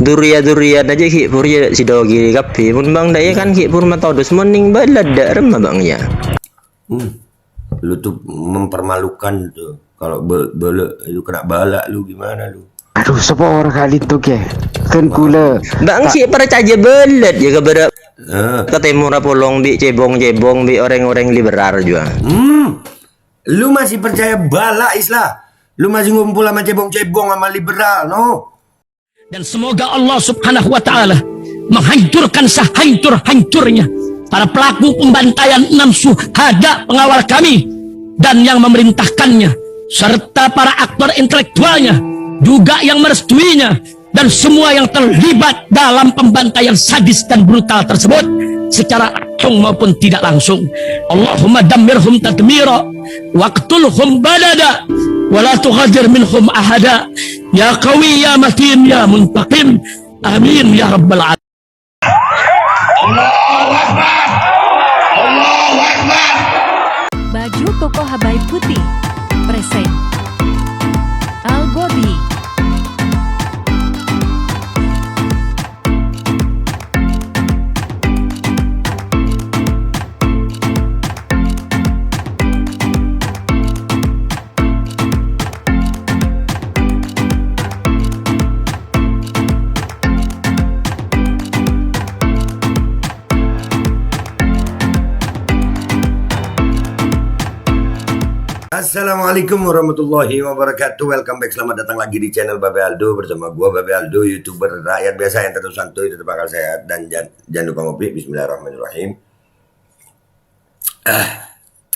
durian aja ki pur ya si dogi kapi mun bang daya kan ki pur matodus moning balad remah bang ya. Lu tuh mempermalukan tuh. Kalau lu kena balak lu gimana lu? Aduh, siapa orang kali tu ke? Kan kula. Bang si percaya belet ya keberapa ketemu rapolong bi cebong bi orang-orang liberal juga. Lu masih percaya balak Islah? Lu masih ngumpul sama cebong-cebong sama liberal, no? Dan semoga Allah Subhanahu wa Ta'ala menghancurkan sehancur-hancurnya para pelaku pembantaian 6 syuhada pengawal kami dan yang memerintahkannya, serta para aktor intelektualnya juga yang merestuinya, dan semua yang terlibat dalam pembantaian sadis dan brutal tersebut secara langsung maupun tidak langsung. Allahumma dammirhum tadmira waqtulhum badada wala tughadir minhum ahada ya qawi ya matin ya muntaqim amin ya rabbal alamin. Allahu Akbar, Allahu Akbar. Baju koko Habaib putih present Al Body. Assalamualaikum warahmatullahi wabarakatuh. Welcome back, selamat datang lagi di channel Babe Aldo bersama gua Babe Aldo, YouTuber rakyat biasa yang tetap santuy, tetap bakal sehat, dan jangan lupa ngopi. Bismillahirrahmanirrahim.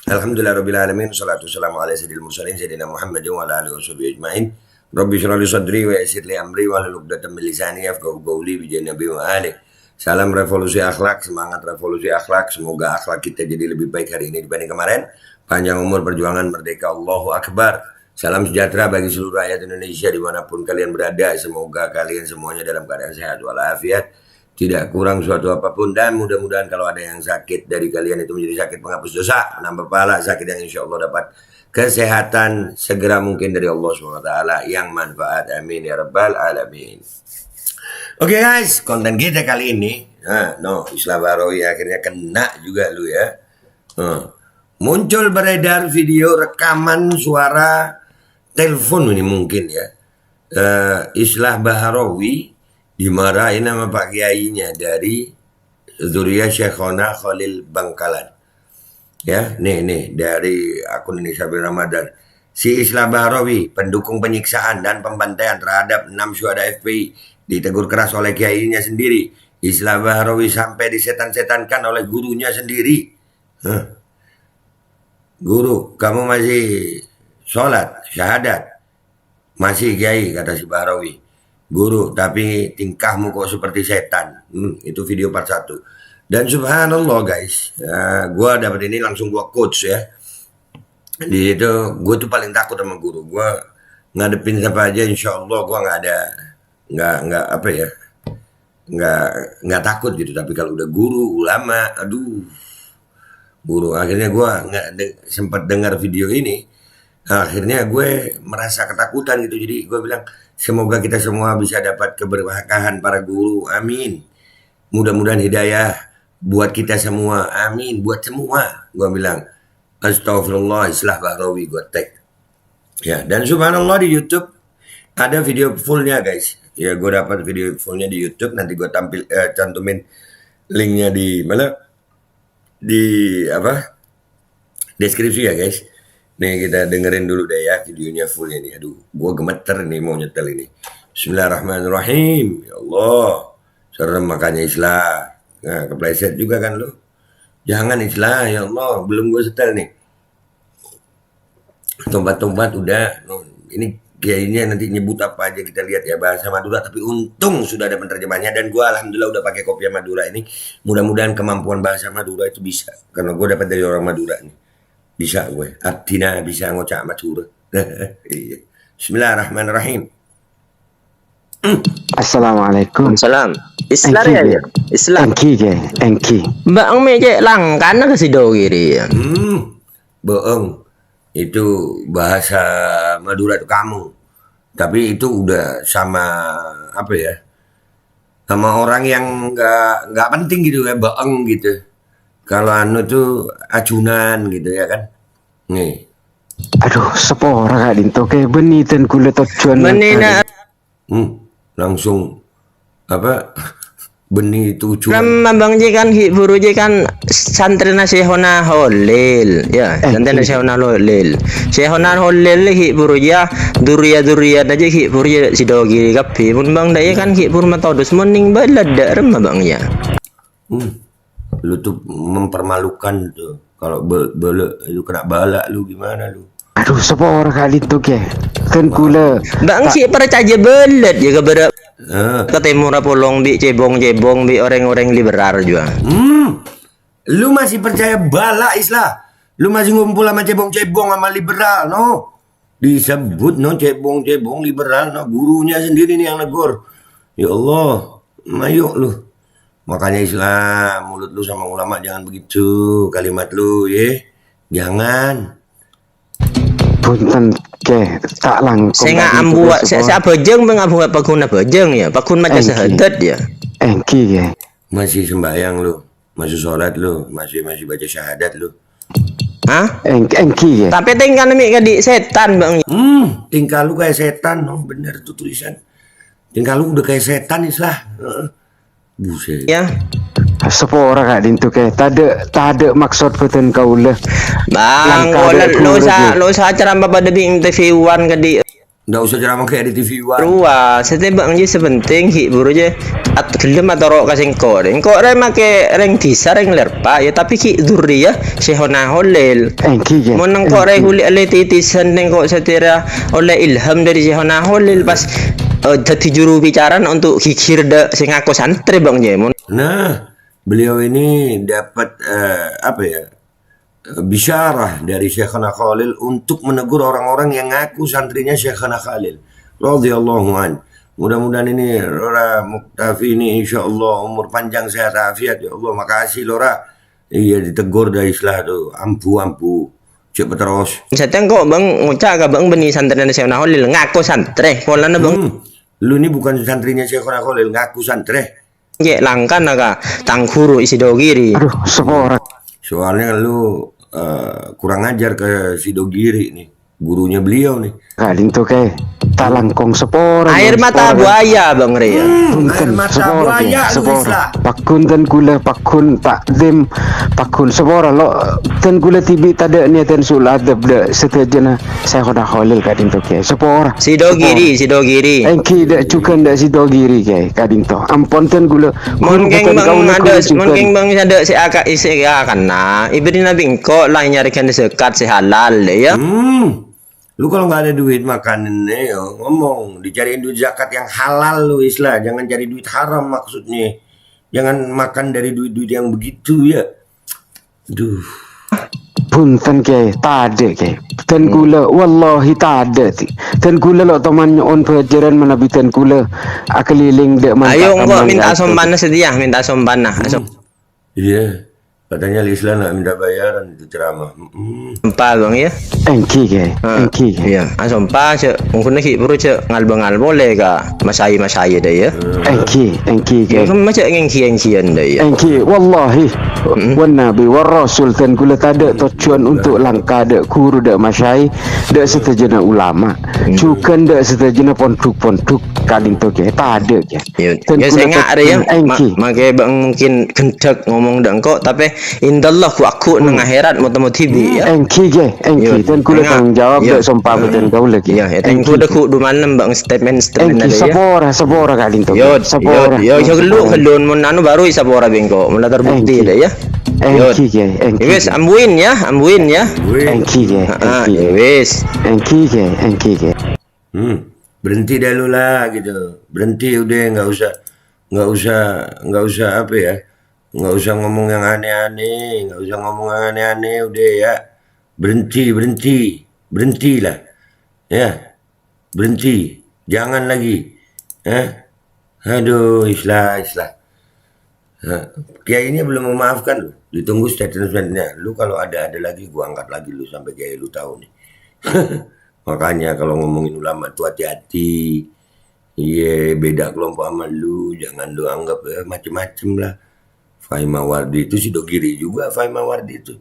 Alhamdulillahirabbil alamin, shalatu wassalamu ala sayyidil mursalin sayyidina Muhammadin wa ala alihi washabihi ajmain. Rabbi shrah li sadri wa yassir li amri wa hlul 'uqdatam min lisani yafqahu qawli bi nabi wa ali. Salam revolusi akhlak, semangat revolusi akhlak. Semoga akhlak kita jadi lebih baik hari ini dibanding kemarin. Panjang umur, perjuangan, merdeka, Allahu Akbar. Salam sejahtera bagi seluruh rakyat Indonesia dimanapun kalian berada. Semoga kalian semuanya dalam keadaan sehat walafiat, tidak kurang suatu apapun, dan mudah-mudahan kalau ada yang sakit dari kalian itu menjadi sakit penghapus dosa, menambah pahala, sakit yang insya Allah dapat kesehatan segera mungkin dari Allah SWT yang manfaat. Amin ya rabbal alamin. Oke guys, konten kita kali ini, Islah Bahrawi akhirnya kena juga lu ya. Muncul beredar video rekaman suara telepon ini mungkin ya. Islah Bahrawi dimarahin sama Pak Kiainya dari Zuriyah Syekhona Khalil Bangkalan. Ya, nih dari akun ini Sabil Ramadan. Si Islah Bahrawi, pendukung penyiksaan dan pembantaian terhadap 6 syuhada FPI, ditegur keras oleh kiainya sendiri. Islah Bahrawi sampai disetan-setankan oleh gurunya sendiri. Guru, kamu masih sholat, syahadat? Masih kiai, kata si Bahrawi. Guru, tapi tingkahmu kok seperti setan. Itu video part 1. Dan subhanallah guys, gue dapet ini langsung gue coach ya. Di itu, gue tuh paling takut sama guru. Gue ngadepin siapa aja, insya Allah gue nggak takut gitu. Tapi kalau udah guru, ulama, aduh. Guru, akhirnya gue sempat dengar video ini, akhirnya gue merasa ketakutan gitu. Jadi gue bilang semoga kita semua bisa dapat keberkahan para guru, amin. Mudah-mudahan hidayah buat kita semua, amin. Buat semua, gue bilang astagfirullah. Islah Bahrawi gue tag ya. Dan subhanallah di YouTube ada video fullnya guys ya. Gue dapat video fullnya di YouTube, nanti gue cantumin linknya di mana, di deskripsi ya guys. Nih kita dengerin dulu deh ya videonya fullnya nih. Aduh, gua gemeter nih mau nyetel ini. Bismillahirrahmanirrahim. Ya Allah, serem makanya Islah. Nah, kepleset juga kan lu. Jangan Islah, ya Allah, belum gua setel nih. Tombat-tombat udah. Ini kayaknya nanti nyebut apa aja kita lihat ya, bahasa Madura, tapi untung sudah ada penerjemahnya, dan gue alhamdulillah udah pakai kopiah Madura ini. Mudah-mudahan kemampuan bahasa Madura itu bisa, karena gue dapat dari orang Madura nih. Bisa gue, artinya bisa ngocak Madura. Bismillahirrahmanirrahim. Assalamualaikum. Salam. Islah ya. Islam. Enki. Mbak meje langkan ke si dogiri ya. Bohong. Itu bahasa Madura itu kamu. Tapi itu udah sama apa ya? sama orang yang nggak penting gitu ya, baeng gitu. Kalau anu tuh acunan gitu ya kan. Nih. Aduh, sepora kak dinto ke beni ten kula tujuan. Menina Langsung apa benih tujuan. Ram bang je kan hiburu je kan santri nasihona holil ya santri nasihona holil sehona holil hiburu ya duria aja hiburu je sidogi kapi mun bang daya kan hiburu matodus mening balada rem bang ya. Lu tuh mempermalukan tuh kalau lu kena balak lu gimana lu. Aduh, sepora kak dinto ke ten kula. Bang si percaya belet ya keberap ketemu rapolong bi cebong bi orang-orang liberal juga. Lu masih percaya bala Islah? Lu masih ngumpul sama cebong-cebong sama liberal, no? Disebut no cebong-cebong liberal, no? Gurunya sendiri nih yang negor. Ya Allah, mayuk lu. Makanya Islam, mulut lu sama ulama jangan begitu, kalimat lu, ya. Jangan. Punten ke tak langkung. Saya nggak ambuat, saya bejeng mengambuat pakun bejeng ya, pakun macam sehadat ya. Engki ke. Masih sembahyang lu, masih sholat lu, masih baca syahadat lu. Hah? Engki ke. Tapi tinggal nih kadik setan bang. Tingkah lu kayak setan, no? Bener tuh tulisan. Tingkah lu udah kayak setan Islah. Buset. Ya. Sepora kak dinto ke. Tak ada maksud peten kau lah. Bang, lo sa ceramah pada di TV1 kadik. Nggak usah ceramah kayak di TV One. Ruah, setebak aja sepenting hibur aja. At gelem atau rok kasing koreng. Kok re make reng disa reng lerpa ya tapi ki duri ya sehona holel. Engki ke. Monang kok re huli ale titisan neng kok setira oleh ilham dari sehona holel pas jadi juru bicara untuk kikir de sing aku santri bang Jemon. Nah, beliau ini dapat apa ya? Bisyarah dari Syekhana Khalil untuk menegur orang-orang yang ngaku santrinya Syekhana Khalil radhiyallahu an. Mudah-mudahan ini Lora Muktafi ini insyaallah umur panjang sehat afiat ya Allah. Makasih Lora. Iya ditegur dari Islah tuh. Ampu. Cepat terus. Sateng kok bang ngucap ka bang beni santri Syekhana Khalil ngaku santri. Polana bang. Lu ini bukan santrinya Syekhana Khalil ngaku santri. Ya langkan naga tangkuru isi dogiri. Aduh, sepora. Soalnya lu kurang ajar ke Sidogiri nih, gurunya beliau nih. Kak dinto ke. Tak langkung sepora. Air mata buaya bang Ria. Air mata buaya lu Islah. Pakun dan kula pakun takdim pakun sepora lo ten kula tibi tada niatan sulat de setajana saya kena Khalil kak dinto ke. Sepora. Sidogiri. Engki dak cukan dak sidogiri ke kak dinto. Ampun ten kula. Mungkin bang ada si akak isi akan na ibri nabi kok lah nyarikan sekat si halal ya. Lu kalau nggak ada duit makan ngomong dicariin duit zakat yang halal lu Islah, jangan cari duit haram maksudnya. Jangan makan dari duit-duit yang begitu ya. Duh. Punten ke tak ada ke. Ten kula wallahi tak ada. Ten kula lo teman on pelajaran menabi ten kula akeliling dek mantap. Ayo kok minta sombana sedia, minta sombana. Iya. Katanya Islah nggak minta bayaran itu ceramah. Empa bang ya. Engki ke. Iya. Asompa cek mungkin lagi perlu cek ngal boleh ka masai dah ya. Engki ke. Ya kan macam engkian dah ya. Engki wallahi wan nabi war rasul ten kula tada tujuan untuk langkah dak guru dak masyai dak setajana ulama. Cukan dak setajana ponduk kalin to ke. Tak ada ke. Ya saya ngak ada ya. Makai bang mungkin kendak ngomong dak kok tapi indallah aku nang akhirat motomotibi ya. Engki dan kula tanggung jawab dak sumpah dan kau lagi. Ya, tengku dak ku dumanem bang statement ada ya. Sabora kalin to. Sabora. Yo kelun mun anu baru sabora bengko. Mun terbukti dah ya. Engki. Wes ambuin ya. Engki. Wes. Engki. Berhenti dah lu lah gitu. Berhenti udah nggak usah apa ya. Nggak usah ngomong yang aneh-aneh, udah ya. Berhentilah. Ya. Berhenti. Jangan lagi. Aduh, Islah. Kiainya belum memaafkan lu. Ditunggu statement-nya. Lu kalau ada lagi gua angkat lagi lu sampai kiai lu tahu nih. Makanya kalau ngomongin ulama tuh hati-hati. Iya, beda kelompok sama lu. Jangan lu anggap macem-macem lah. Fahim Mawardi itu Sidogiri juga. Fahim Mawardi itu.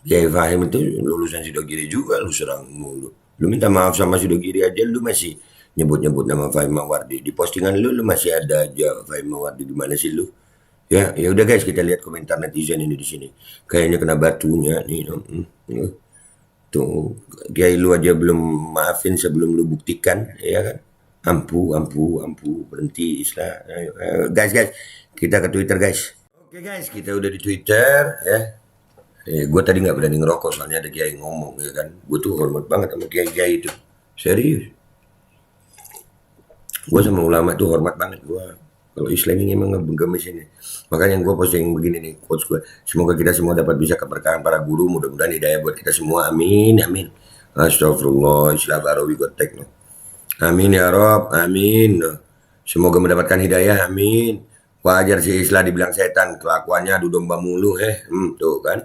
Kiai Fahim itu lulusan Sidogiri juga. Lu serang mulu. Lu minta maaf sama Sidogiri aja. Lu masih nyebut-nyebut nama Fahim Mawardi. Di postingan lu masih ada aja Fahim Mawardi. Di mana sih lu? Ya, ya udah guys, kita lihat komentar netizen ini di sini. Kayaknya kena batunya nih. Tuh, Kiai lu aja belum maafin sebelum lu buktikan, ya kan? Ampu, berhenti Islam. Ayo, guys, kita ke Twitter guys. Oke guys, kita udah di Twitter ya. Gue tadi nggak berani ngerokok soalnya ada Kiai ngomong ya kan. Gue tuh hormat banget sama Kiai itu, serius. Gue sama ulama tuh hormat banget gue. Kalau Islam ini emang ngegemes ini. Makanya gue posting begini nih quotes gue. Semoga kita semua dapat bisa keberkahan para guru. Mudah-mudahan hidayah buat kita semua. Amin. Astagfirullah. Islam Barawi gotek no. Amin ya Rob. Amin. Semoga mendapatkan hidayah. Amin. Wajar si Islam dibilang setan. Kelakuannya adu domba mulu. Tuh kan.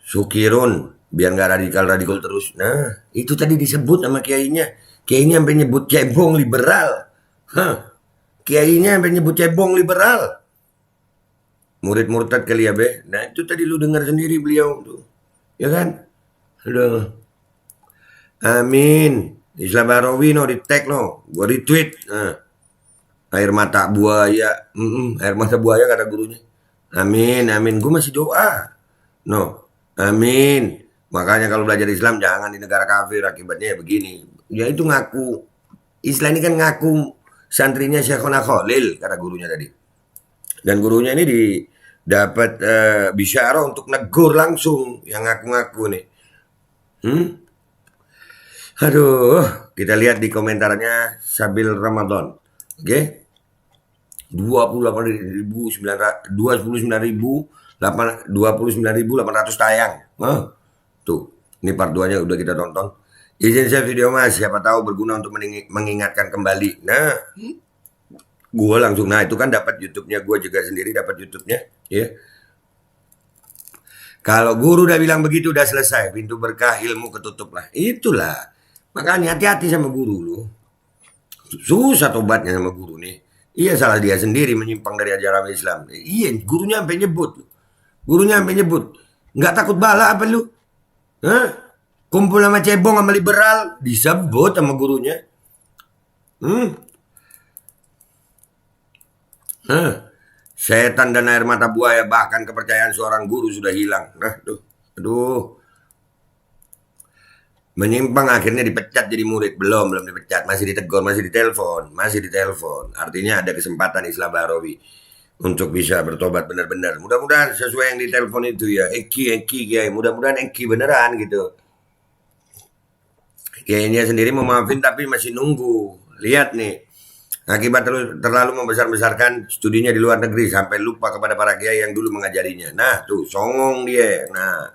Sukirun. Biar gak radikal terus. Nah itu tadi disebut sama kiainya. Kiainya sampai nyebut cebong liberal. Kiainya sampai nyebut cebong liberal. Murid murtad kali ya be. Nah itu tadi lu dengar sendiri beliau tuh. Ya kan? Aduh. Amin. Islam Barawi no di tag no. Gua retweet. Air mata buaya. Air mata buaya kata gurunya. Amin. Gua masih doa. No. Amin. Makanya kalau belajar Islam jangan di negara kafir, akibatnya ya begini. Ya itu ngaku. Islam ini kan ngaku santrinya Syekhona Khalil, kata gurunya tadi. Dan gurunya ini dapat bisyarah untuk negur langsung yang ngaku-ngaku nih. Aduh, kita lihat di komentarnya Sabil Ramadan. Oke. 29.800 tayang. Tuh, ini part 2-nya udah kita tonton. Izin saya video mas, siapa tahu berguna untuk mengingatkan kembali. Nah, gue langsung, nah itu kan dapat YouTube-nya, gue juga sendiri dapat YouTube-nya. Ya. Kalau guru udah bilang begitu udah selesai, pintu berkah ilmu ketutup lah. Itulah, makanya hati-hati sama guru lu. Susah tobatnya sama guru nih. Iya salah dia sendiri menyimpang dari ajaran Islam. Iya, gurunya sampai nyebut. Nggak takut bala apa lu? Kumpul sama cebong sama liberal disebut sama gurunya. Setan dan air mata buaya, bahkan kepercayaan seorang guru sudah hilang. Nah, aduh. Menyimpang akhirnya dipecat jadi murid. Belum dipecat, masih ditegur, masih ditelepon. Artinya ada kesempatan Islam Barawi untuk bisa bertobat benar-benar. Mudah-mudahan sesuai yang ditelepon itu ya. Eki Kiai, mudah-mudahan Eki beneran gitu. Kiainya sendiri mau maafin tapi masih nunggu. Lihat nih. Akibat terlalu membesar-besarkan studinya di luar negeri sampai lupa kepada para kiai yang dulu mengajarinya. Nah, tuh songong dia. Nah.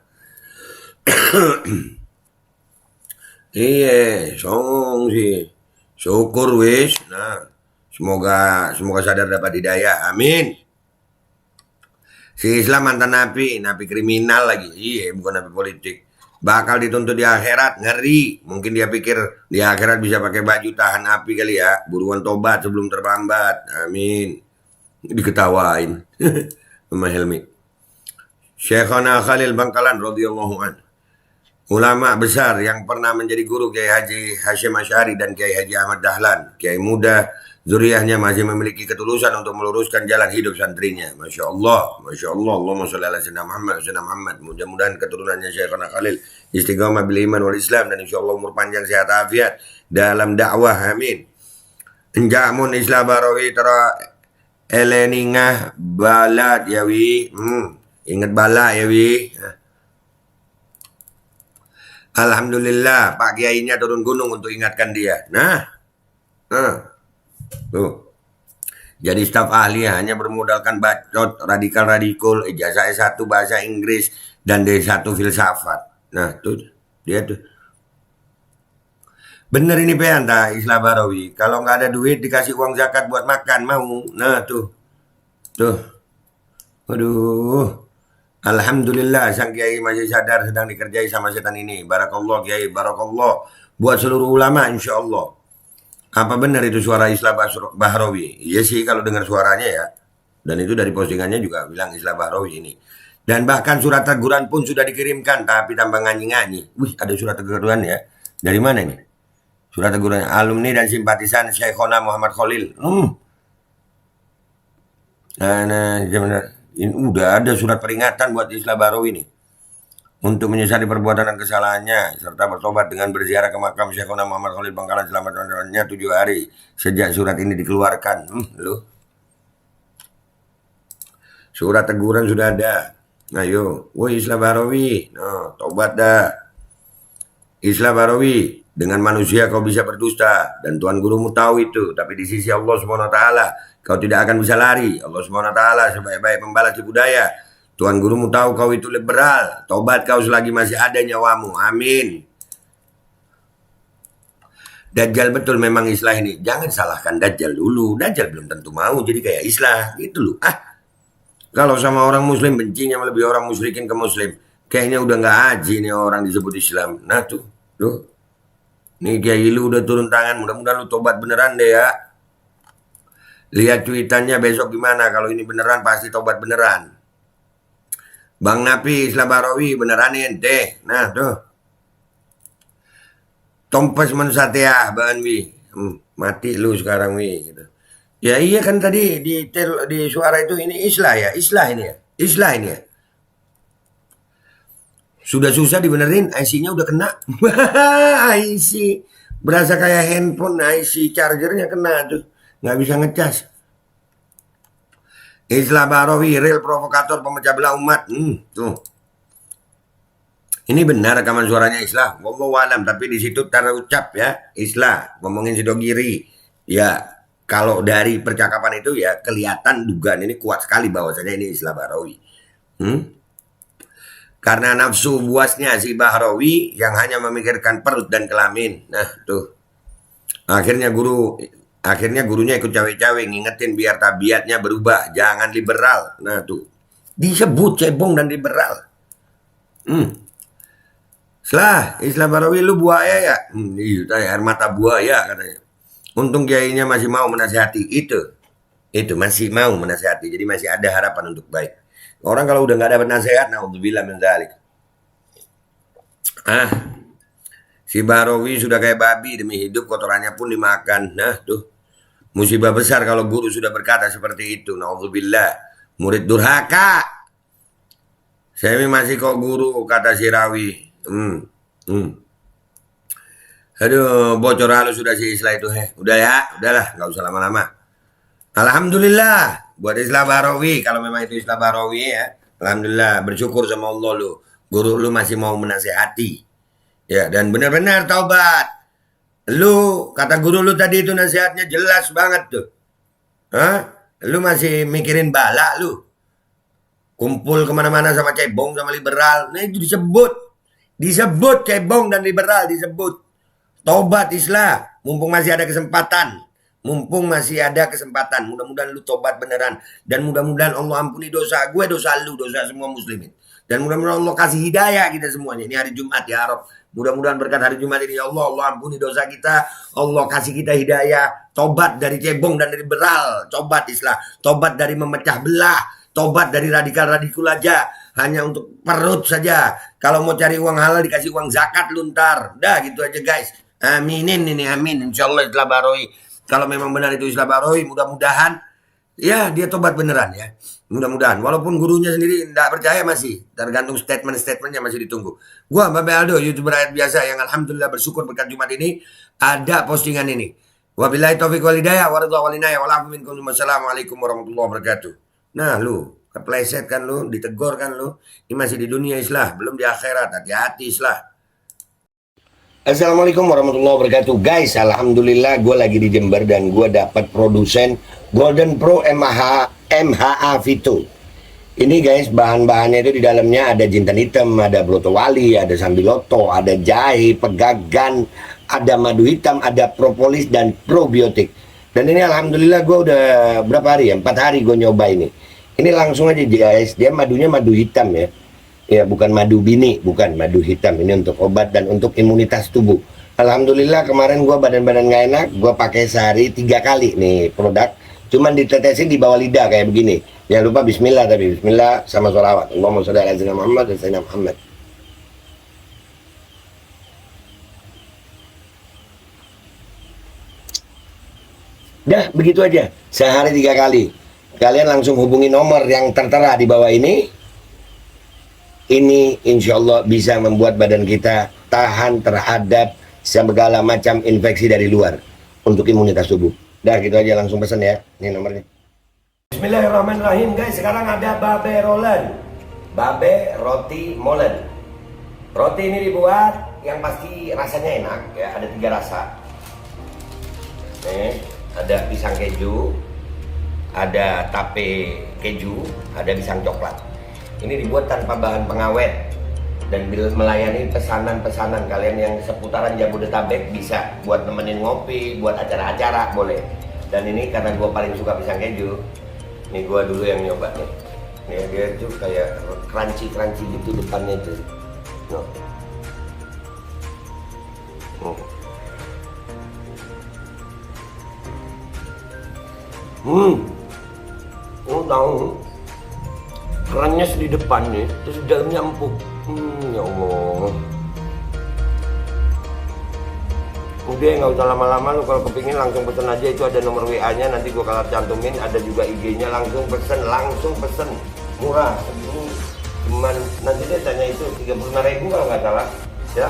Iya, songong sih. Syukur wis. Nah, semoga sadar dapat hidayah. Amin. Si Islam mantan napi kriminal lagi. Iya, bukan napi politik. Bakal dituntut di akhirat, ngeri. Mungkin dia pikir di akhirat bisa pakai baju tahan api kali ya. Buruan tobat sebelum terlambat. Amin. Diketawain sama Helmi. Syekhona Khalil Bangkalan radhiyallahu anhu. Ulama besar yang pernah menjadi guru Kiai Haji Hashim Asy'ari dan Kiai Haji Ahmad Dahlan. Kiai muda, zuriyahnya masih memiliki ketulusan untuk meluruskan jalan hidup santrinya. Masya Allah. Allahumma sholli ala sayyidina Muhammad. Mudah-mudahan keturunannya Syekhana Khalil istiqamah bil iman wal Islam dan insya Allah umur panjang sehat afiat dalam dakwah. Amin. Enjamun Islam Barawi tera eleningah balat yawi. Ingat bala yawi. Alhamdulillah Pak Kiainya turun gunung untuk ingatkan dia. Nah. Tuh. Jadi staf ahli hanya bermodalkan bacot, radikal, ijazah S1 bahasa Inggris dan D1 filsafat. Nah, tuh dia tuh. Bener ini peanta Islam Barawi. Kalau nggak ada duit dikasih uang zakat buat makan mau. Nah, tuh. Aduh. Alhamdulillah sang Kiai masih sadar sedang dikerjai sama setan ini. Barakallah Kiai, barakallah. buat seluruh ulama insya Allah. Apa benar itu suara Islah Bahrawi? Iya sih kalau dengar suaranya ya. Dan itu dari postingannya juga bilang Islah Bahrawi ini. Dan bahkan surat teguran pun sudah dikirimkan, tapi tanpa nganyi-nganyi. Wih, ada surat teguran ya. Dari mana ini? Surat teguran alumni dan simpatisan Syekhona Muhammad Khalil. Nah, ini udah ada surat peringatan buat Islah Bahrawi ini. Untuk menyesali perbuatan dan kesalahannya serta bertobat dengan berziarah ke makam Syekhona Muhammad Khalil Bangkalan selama 7 hari sejak surat ini dikeluarkan. Surat teguran sudah ada. Ayo, woi Islah Bahrawi, tobat dah. Islah Bahrawi, dengan manusia kau bisa berdusta dan Tuhan gurumu tahu itu, tapi di sisi Allah SWT kau tidak akan bisa lari. Allah SWT sebaik-baik pembalas di budaya. Tuhan gurumu tahu kau itu liberal. Tobat kau selagi masih ada nyawamu. Amin. Dajjal betul memang Islah ini. Jangan salahkan Dajjal dulu. Dajjal belum tentu mau jadi kayak Islah. Gitu loh. Kalau sama orang muslim bencinya lebih orang musyrikin ke muslim. Kayaknya udah nggak haji nih orang disebut Islam. Nah tuh. Nih Kiai lu udah turun tangan. Mudah-mudahan lu tobat beneran deh ya. Lihat cuitannya besok gimana. Kalau ini beneran pasti tobat beneran. Bang Napi Islah Bahrawi beneran ente. Nah tuh. Tompes mensateah Bang Wi. Mati lu sekarang Wi gitu. Ya iya kan tadi di suara itu ini Islah ya. Islah ini ya. Islah ini ya. Sudah susah dibenerin, IC-nya udah kena. IC berasa kayak handphone, IC chargernya kena tuh. Nggak bisa ngecas. Islah Bahrawi, real provokator pemecah belah umat. Tuh. Ini benar rekaman suaranya Islah. Wallahu alam, tapi di situ terucap ya Islah ngomongin Sidogiri. Ya, kalau dari percakapan itu ya kelihatan dugaan ini kuat sekali bahwasanya ini Islah Bahrawi. Karena nafsu buasnya si Bahrawi yang hanya memikirkan perut dan kelamin. Nah, tuh. Akhirnya gurunya ikut cawe-cawe ngingetin biar tabiatnya berubah, jangan liberal. Nah tuh, disebut cebong dan liberal. Islah Bahrawi lu buaya ya? Iya, air mata buaya katanya. Untung kiainya masih mau menasihati itu masih mau menasihati, jadi masih ada harapan untuk baik. Orang kalau udah nggak dapat nasihat, naudzubillah min dzalik. Si Bahrawi sudah kayak babi demi hidup, kotorannya pun dimakan. Nah tuh. Musibah besar kalau guru sudah berkata seperti itu. Naudzubillah. Murid durhaka. Saya masih kok guru, kata si Rawi. Aduh, bocor halus sudah si Islah itu. Udah ya, udahlah, nggak usah lama-lama. Alhamdulillah buat Islah Bahrawi. Kalau memang itu Islah Bahrawi ya, alhamdulillah, bersyukur sama Allah lu. Guru lu masih mau menasehati. Ya, dan benar-benar taubat. Lu, kata guru lu tadi itu nasihatnya jelas banget tuh. Lu masih mikirin bala lu. Kumpul kemana-mana sama cebong, sama liberal. Nah itu disebut cebong dan liberal disebut. Tobat Islah, mumpung masih ada kesempatan. Mudah-mudahan lu tobat beneran. Dan mudah-mudahan Allah ampuni dosa gue, dosa lu, dosa semua muslimin. Dan mudah-mudahan Allah kasih hidayah kita semuanya. Ini hari Jumat ya Rob. Mudah-mudahan berkat hari Jumat ini ya Allah ampuni dosa kita. Allah kasih kita hidayah. Tobat dari cebong dan dari liberal. Tobat Islah. Tobat dari memecah belah. Tobat dari radikal-radikul aja. Hanya untuk perut saja. Kalau mau cari uang halal dikasih uang zakat lu ntar. Udah gitu aja guys. Aminin ini, amin. Insya Allah Islah Bahrawi. Kalau memang benar itu Islah Bahrawi, mudah-mudahan ya dia tobat beneran ya. Mudah-mudahan. Walaupun gurunya sendiri tidak percaya masih. Tergantung statement-statementnya masih ditunggu. Gua Babe Aldo, YouTuber rakyat biasa yang alhamdulillah bersyukur berkat Jumat ini ada postingan ini. Wabillahi taufiq wal hidayah waridha wal inayah wal afu minkum. Wassalamualaikum warahmatullahi wabarakatuh. Nah lu, kepleset kan lu, ditegur kan lu. Ini masih di dunia Islah, belum di akhirat. Hati-hati Islah. Assalamualaikum warahmatullahi wabarakatuh. Guys, alhamdulillah gue lagi di Jember dan gue dapat produsen Golden Pro MHA Vito. Ini guys, bahan-bahannya itu di dalamnya ada jintan hitam, ada broto wali, ada sambiloto, ada jahe, pegagan, ada madu hitam, ada propolis dan probiotik. Dan ini alhamdulillah gue udah berapa hari ya? 4 hari gue nyoba ini. Ini langsung aja guys, dia madunya madu hitam ya. Ya bukan madu bini, bukan madu hitam. Ini untuk obat dan untuk imunitas tubuh. Alhamdulillah kemarin gua badan-badan nggak enak, gua pakai sehari 3 kali nih produk. Cuman ditetesin di bawah lidah kayak begini. Jangan lupa bismillah, tapi bismillah sama sholawat. Allahumma sholli ala sayyidina Muhammad dan sayyidina Muhammad. Dah, begitu aja. Sehari 3 kali. Kalian langsung hubungi nomor yang tertera di bawah ini. Ini insya Allah bisa membuat badan kita tahan terhadap segala macam infeksi dari luar untuk imunitas tubuh. Dah, gitu aja, langsung pesan ya. Ini nomornya. Bismillahirrahmanirrahim guys. Sekarang ada babe rolen, babe roti molen. Roti ini dibuat yang pasti rasanya enak ya. Ada 3 rasa. Nih, ada pisang keju, ada tape keju, ada pisang coklat. Ini dibuat tanpa bahan pengawet dan melayani pesanan-pesanan kalian yang seputaran Jabodetabek, bisa buat nemenin ngopi, buat acara-acara boleh. Dan ini karena gue paling suka pisang keju, nih gue dulu yang nyoba nih. Nih dia tuh kayak crunchy gitu depannya tuh. Oh tahu, kerennya di depannya, terus di dalamnya empuk. Ya Allah. Udah nggak usah lama-lama, lu kalau kepingin langsung pesen aja, itu ada nomor WA-nya, nanti gua kalau cantumin, ada juga IG-nya, langsung pesen, murah. Segini cuman nanti dia tanya itu 35.000 kalau nggak salah, ya.